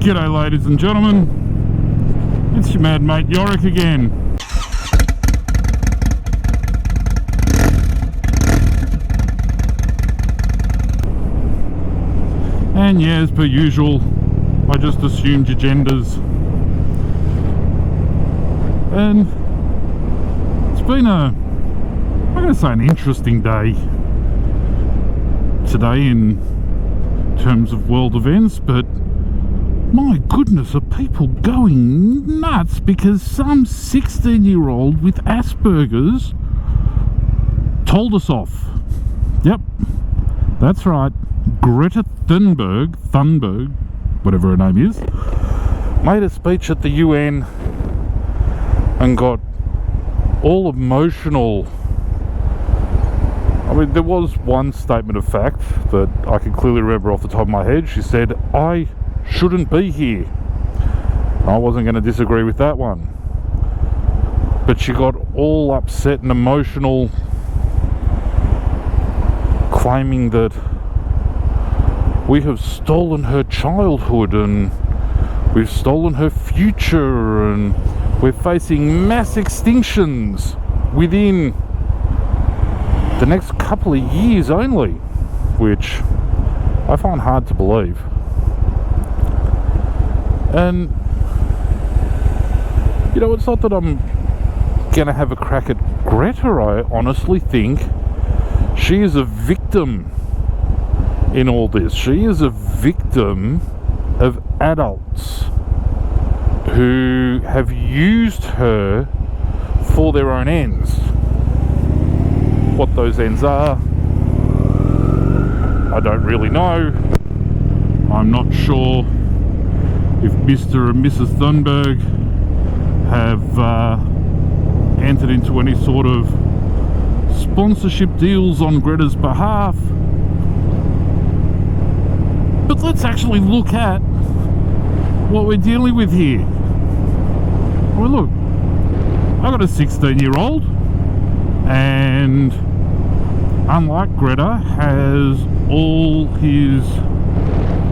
G'day ladies and gentlemen, it's your mad mate Yorick again. And yeah, as per usual, I just assumed your genders. And it's been I'm going to say an interesting day today in terms of world events, but my goodness, are people going nuts because some 16-year-old with Aspergers told us off. Yep, that's right. Greta Thunberg, whatever her name is, made a speech at the UN and got all emotional. I mean, there was one statement of fact that I can clearly remember off the top of my head. She said, "I shouldn't be here." I wasn't going to disagree with that one. But she got all upset and emotional, claiming that we have stolen her childhood and we've stolen her future and we're facing mass extinctions within the next couple of years only, which I find hard to believe. And you know, it's not that I'm gonna have a crack at Greta. I honestly think she is a victim in all this. She is a victim of adults who have used her for their own ends. What those ends are, I don't really know. I'm not sure if Mr. and Mrs. Thunberg have entered into any sort of sponsorship deals on Greta's behalf. But let's actually look at what we're dealing with here. Well, look, I've got a 16-year-old, and unlike Greta, has all his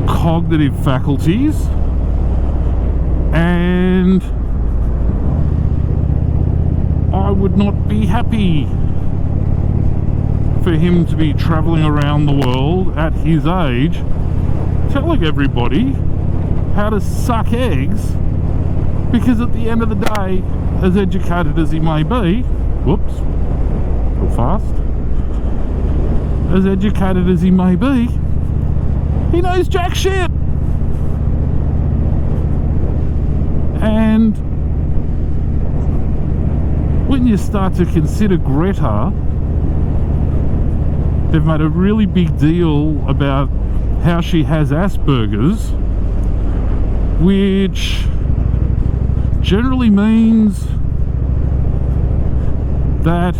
cognitive faculties, and I would not be happy for him to be travelling around the world at his age telling everybody how to suck eggs, because at the end of the day, as educated as he may be, whoops, real fast, as educated as he may be, he knows jack shit. And when you start to consider Greta, they've made a really big deal about how she has Aspergers, which generally means that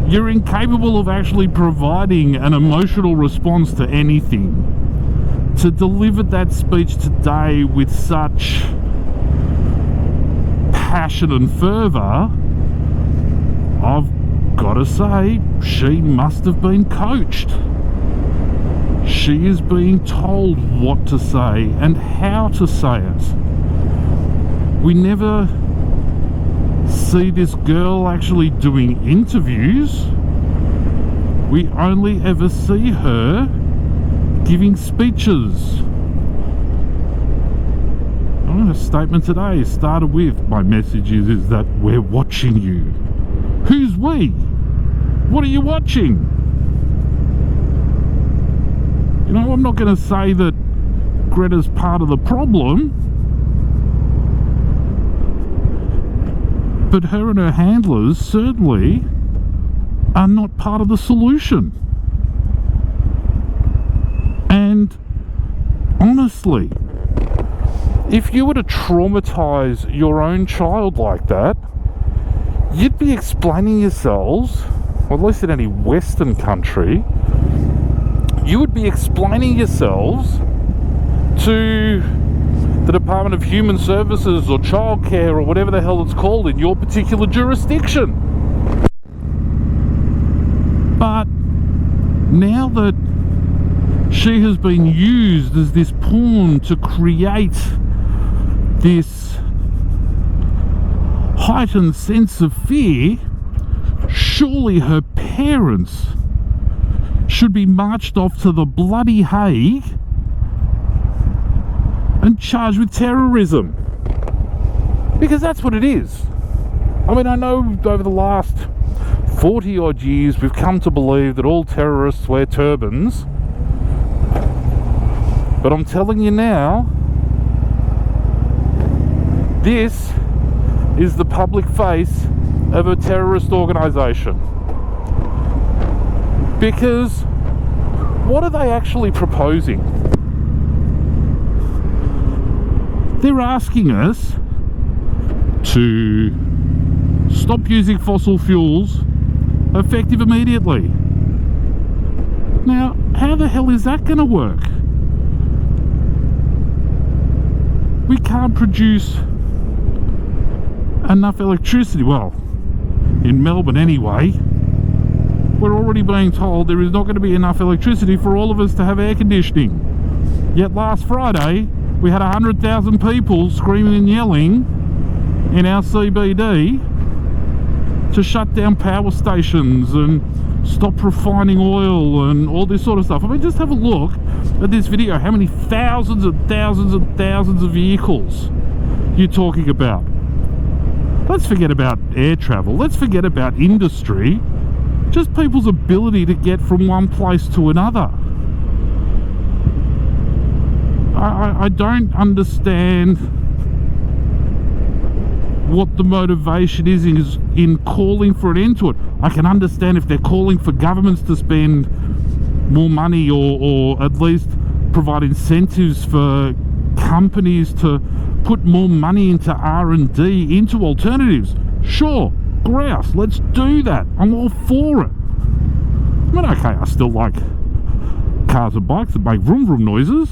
you're incapable of actually providing an emotional response to anything. To deliver that speech today with such passion and fervour, I've got to say, she must have been coached. She is being told what to say and how to say it. We never see this girl actually doing interviews. We only ever see her giving speeches. Her statement today started with, "My message is that we're watching you." Who's we? What are you watching? You know, I'm not going to say that Greta's part of the problem, but her and her handlers certainly are not part of the solution. And honestly, if you were to traumatize your own child like that, you'd be explaining yourselves, or at least in any Western country, you would be explaining yourselves to the Department of Human Services or Childcare or whatever the hell it's called in your particular jurisdiction. But now that she has been used as this pawn to create this heightened sense of fear. Surely her parents should be marched off to the bloody Hague and charged with terrorism. Because that's what it is. I mean, I know over the last 40 odd years we've come to believe that all terrorists wear turbans. But I'm telling you now, this is the public face of a terrorist organisation. Because what are they actually proposing? They're asking us to stop using fossil fuels effective immediately. Now, how the hell is that going to work? We can't produce enough electricity. Well, in Melbourne anyway, we're already being told there is not going to be enough electricity for all of us to have air conditioning. Yet last Friday, we had 100,000 people screaming and yelling in our CBD to shut down power stations and stop refining oil and all this sort of stuff. I mean, just have a look at this video, how many thousands and thousands and thousands of vehicles you're talking about. Let's forget about air travel, let's forget about industry, just people's ability to get from one place to another. I don't understand what the motivation is in calling for an end to it. I can understand if they're calling for governments to spend more money or at least provide incentives for companies to put more money into R&D, into alternatives. Sure, grouse, let's do that. I'm all for it. I mean, okay, I still like cars and bikes that make vroom vroom noises.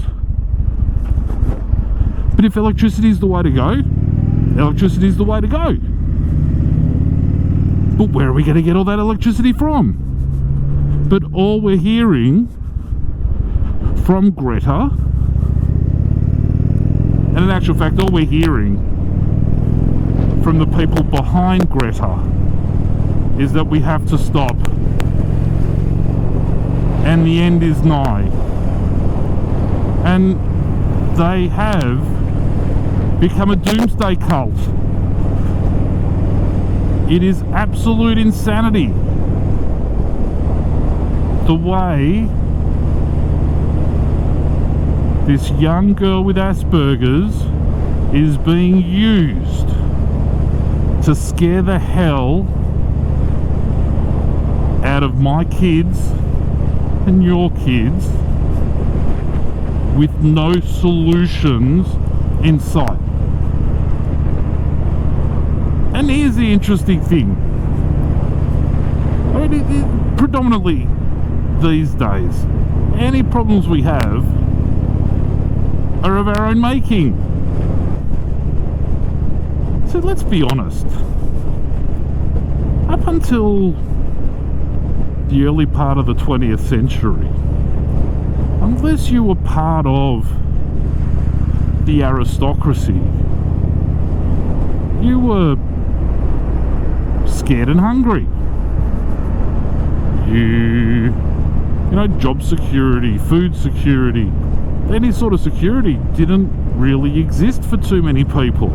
But if electricity is the way to go, electricity is the way to go. But where are we going to get all that electricity from? But all we're hearing from Greta, and in actual fact all we're hearing from the people behind Greta, is that we have to stop and the end is nigh. And they have become a doomsday cult. It is absolute insanity the way this young girl with Aspergers is being used to scare the hell out of my kids and your kids with no solutions in sight. And here's the interesting thing. I mean, predominantly these days, any problems we have are of our own making. So let's be honest. Up until the early part of the 20th century, unless you were part of the aristocracy, you were scared and hungry. You know, job security, food security, any sort of security didn't really exist for too many people.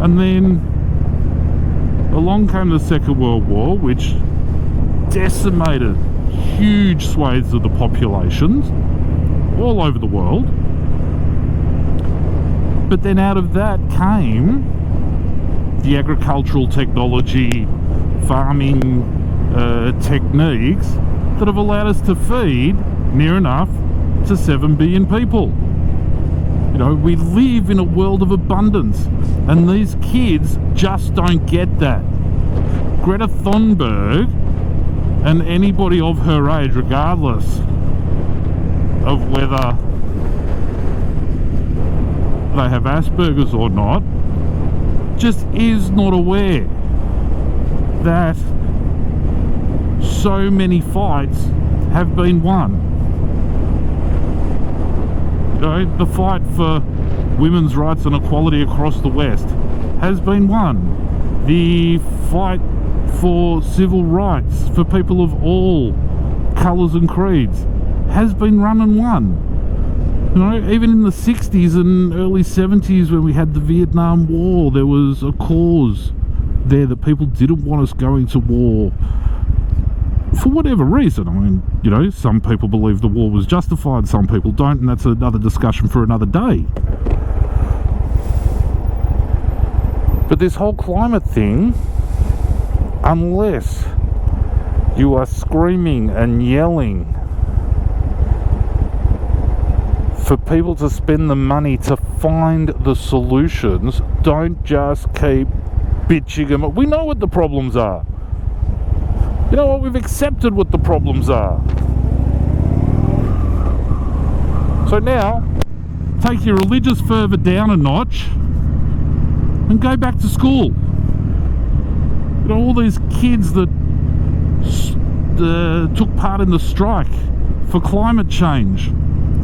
And then along came the Second World War, which decimated huge swathes of the populations all over the world. But then out of that came the agricultural technology, farming techniques that have allowed us to feed near enough to 7 billion people. You know, we live in a world of abundance, and these kids just don't get that. Greta Thunberg and anybody of her age, regardless of whether they have Asperger's or not, just is not aware that so many fights have been won. You know, the fight for women's rights and equality across the West has been won. The fight for civil rights for people of all colours and creeds has been run and won. You know, even in the 60s and early 70s when we had the Vietnam War, there was a cause there that people didn't want us going to war for whatever reason. I mean, you know, some people believe the war was justified, some people don't, and that's another discussion for another day. But this whole climate thing, unless you are screaming and yelling for people to spend the money to find the solutions, don't just keep bitching them. We know what the problems are. You know what? We've accepted what the problems are. So now, take your religious fervour down a notch and go back to school. You know, all these kids that took part in the strike for climate change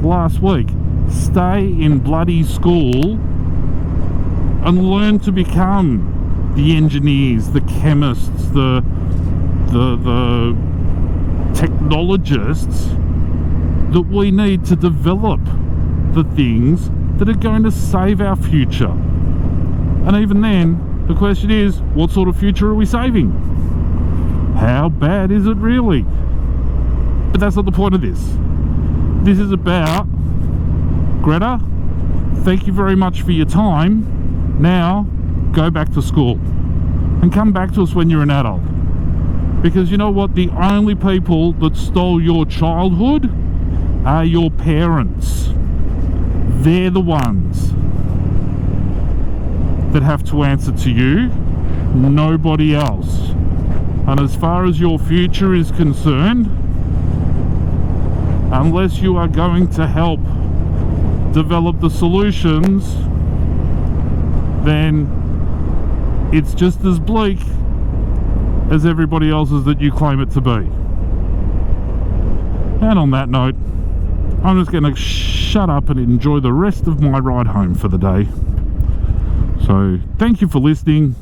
last week, stay in bloody school and learn to become the engineers, the chemists, the technologists that we need to develop the things that are going to save our future. And even then, the question is, what sort of future are we saving? How bad is it really? But that's not the point of this. This is about, Greta, thank you very much for your time. Now, go back to school. And come back to us when you're an adult. Because you know what? The only people that stole your childhood are your parents. They're the ones that have to answer to you, nobody else. And as far as your future is concerned, unless you are going to help develop the solutions, then it's just as bleak as everybody else's that you claim it to be. And on that note, I'm just going to shut up and enjoy the rest of my ride home for the day. So thank you for listening.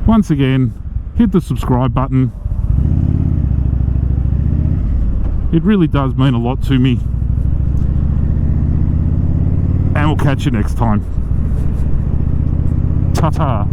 Once again, hit the subscribe button. It really does mean a lot to me. And we'll catch you next time. Ta-ta.